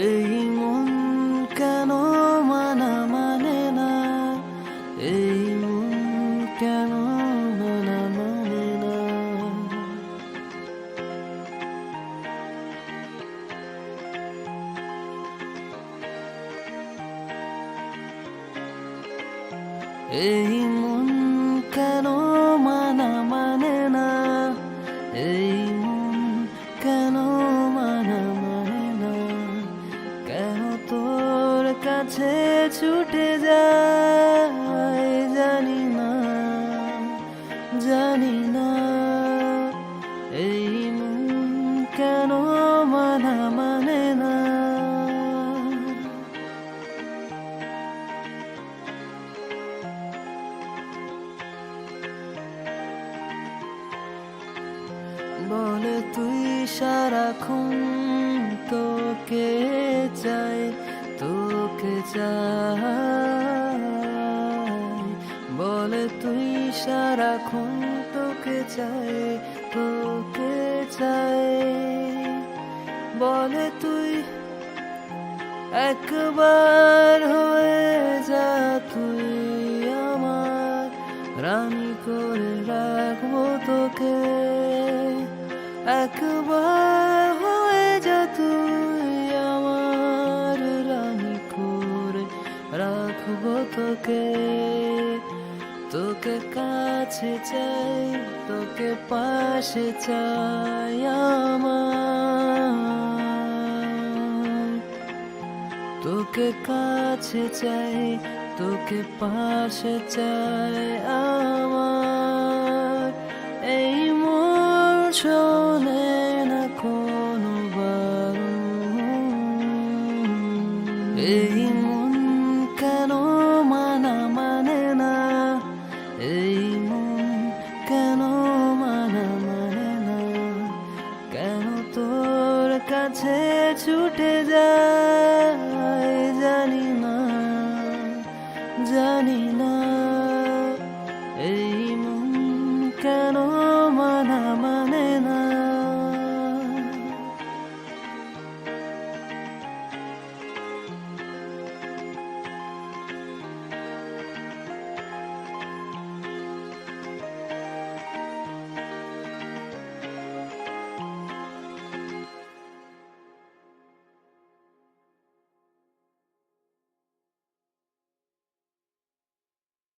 এই মন কেন মানে না, এই মন কেন মানে না। এই মন কেন মানে না, এই মন কেন মানে না। কেন তোর কাছে ছুটে যায় জানি না, জানি না। এই মন কেন মানে না। বলে তুই সারাক্ষণ তোকে চাই, তোকে চাই। বলে তুই সারাক্ষণ তোকে চাই, তোকে চাই। বলে তুই একবার হয়ে যা, তুই আমার রানী করে রাখবো তোকে। একবার হয়ে যা, তুই আমার রানী করে রাখবো তোকে। তোকে কাছে চাই, তোকে পাশে চাই আমার। তোকে কাছে চাই, তোকে পাশে চাই আমার। এই মন শোনে না কোনো বারণ, এই মন কেন মানে না, এই মন কেন মানে না। কেন তোর কাছে ছুটে যায়